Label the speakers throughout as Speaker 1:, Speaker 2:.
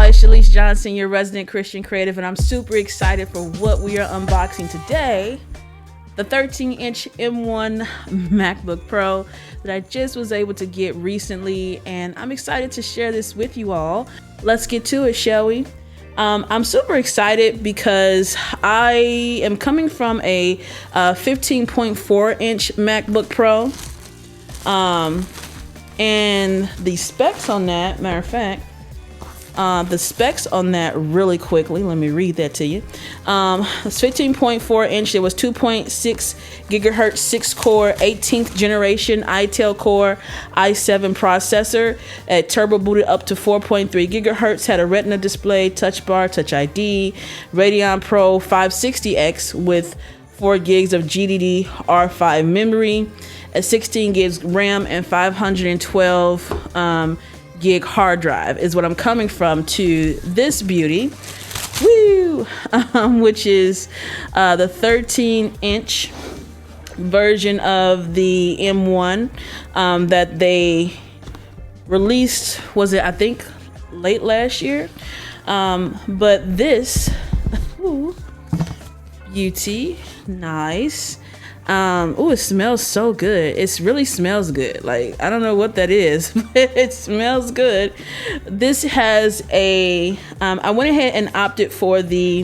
Speaker 1: y'all, it's Shalese Johnson, your resident Christian creative, and I'm super excited for what we are unboxing today. The 13-inch M1 Macbook Pro that I just was able to get recently, and I'm excited to share this with you all. Let's get to it, shall we? I'm super excited because I am coming from a 15.4-inch MacBook Pro, and the specs on that, matter of fact, the specs on that really quickly, let me read that to you. It's 15.4 inch. It was 2.6 gigahertz, 6-core, 18th generation Intel Core i7 processor. It turbo booted up to 4.3 gigahertz. Had a Retina display, touch bar, touch ID, Radeon Pro 560X with 4 gigs of GDDR5 memory, a 16 gigs RAM, and 512 gig hard drive is what I'm coming from to this beauty. Woo! Which is the 13-inch version of the M1 that they released, was it, I think, late last year? But this, ooh, beauty, nice. Oh, it smells so good. It really smells good. Like, I don't know what that is, but it smells good. This has a, I went ahead and opted for the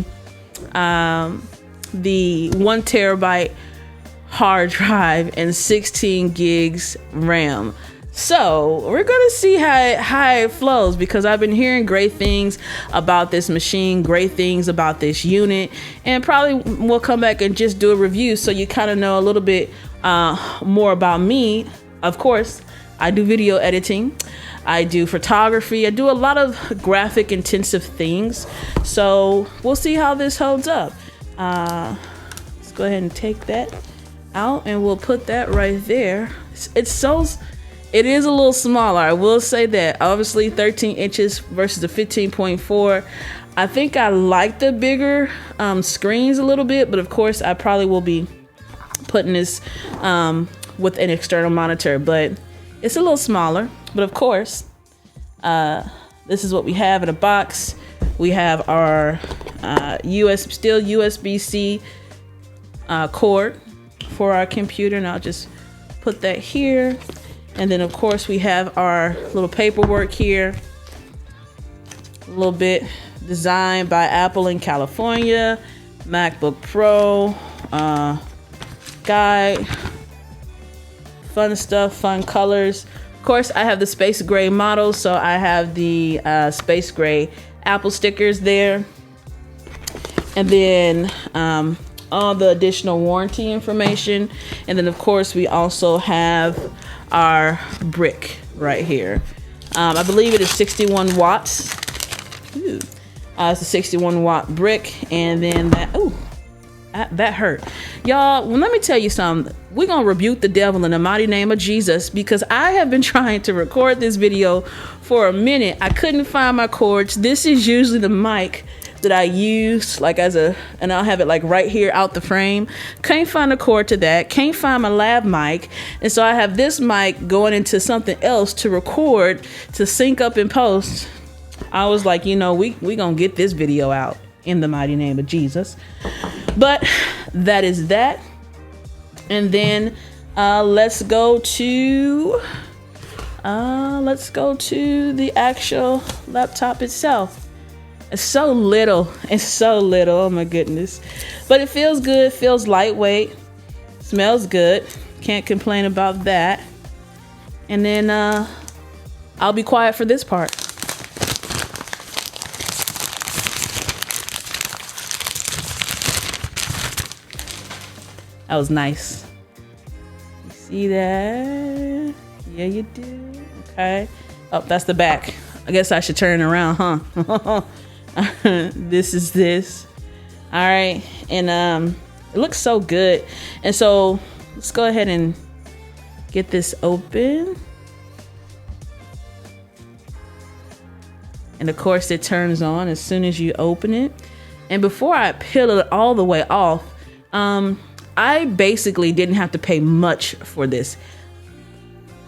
Speaker 1: 1 terabyte hard drive and 16 gigs RAM. So we're gonna see how it flows, because I've been hearing great things about this machine, great things about this unit, and probably we'll come back and just do a review so you kind of know a little bit more about me. Of course, I do video editing, I do photography, I do a lot of graphic intensive things. So we'll see how this holds up. Let's go ahead and take that out and we'll put that right there. It is a little smaller, I will say that. Obviously 13 inches versus the 15.4. I think I like the bigger screens a little bit, but of course I probably will be putting this with an external monitor, but it's a little smaller. But of course, this is what we have in a box. We have our still USB-C cord for our computer, and I'll just put that here. And then of course we have our little paperwork here, a little bit designed by Apple in California, MacBook Pro, guide, fun stuff, fun colors. Of course I have the space gray model, so I have the space gray Apple stickers there. And then all the additional warranty information. And then of course we also have our brick right here. I believe it is 61 watts. Ooh. It's a 61 watt brick. And then that hurt. Y'all, well, let me tell you something. We're gonna rebuke the devil in the mighty name of Jesus, because I have been trying to record this video for a minute. I couldn't find my cords. This is usually the mic that I use, like and I'll have it like right here out the frame. Can't find a cord to that. Can't find my lab mic. And so I have this mic going into something else to record, to sync up in post. I was like, you know, we gonna get this video out in the mighty name of Jesus. But that is that. And then let's go to the actual laptop itself. It's so little. It's so little. Oh my goodness. But it feels good. Feels lightweight. Smells good. Can't complain about that. And then I'll be quiet for this part. That was nice. You see that? Yeah, you do. Okay. Oh, that's the back. I guess I should turn around, huh? This is this. All right. And it looks so good. And so let's go ahead and get this open. And of course it turns on as soon as you open it. And before I peel it all the way off, I basically didn't have to pay much for this.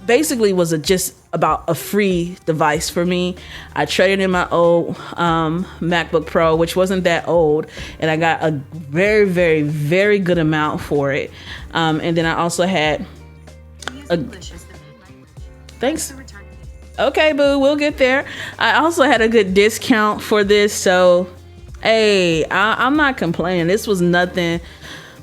Speaker 1: basically was just about a free device for me. I traded in my old MacBook Pro, which wasn't that old, and I got a very, very, very good amount for it. And then I also had thanks. Okay, boo, we'll get there. I also had a good discount for this, so hey, I'm not complaining. This was nothing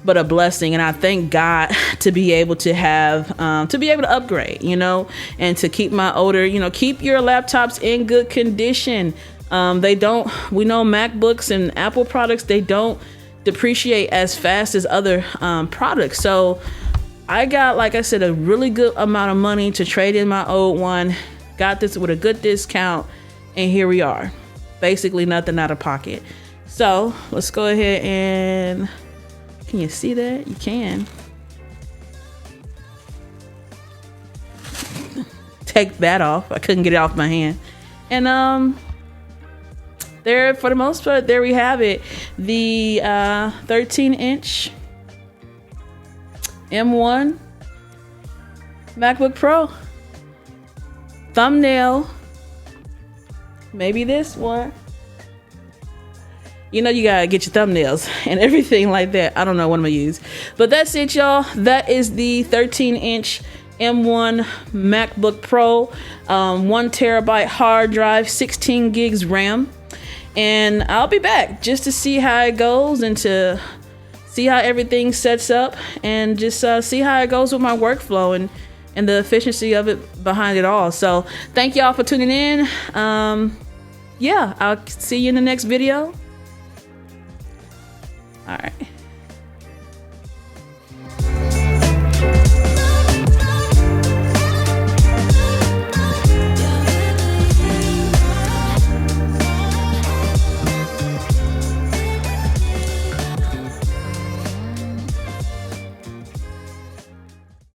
Speaker 1: but a blessing, and I thank God to be able to have to be able to upgrade, you know, and to keep my older, you know, keep your laptops in good condition. We know MacBooks and Apple products, they don't depreciate as fast as other products. So I got, like I said, a really good amount of money to trade in my old one, got this with a good discount, and here we are, basically nothing out of pocket. So let's go ahead and, can you see that? You can. Take that off. I couldn't get it off my hand. And there, for the most part, there we have it. The 13-inch M1 MacBook Pro. Thumbnail. Maybe this one. You know, you gotta get your thumbnails and everything like that. I don't know what I'm gonna use, but that's it, y'all. That is the 13-inch M1 MacBook Pro, 1 terabyte hard drive, 16 gigs RAM, and I'll be back just to see how it goes and to see how everything sets up, and just see how it goes with my workflow and the efficiency of it behind it all. So thank y'all for tuning in. Yeah, I'll see you in the next video. All right.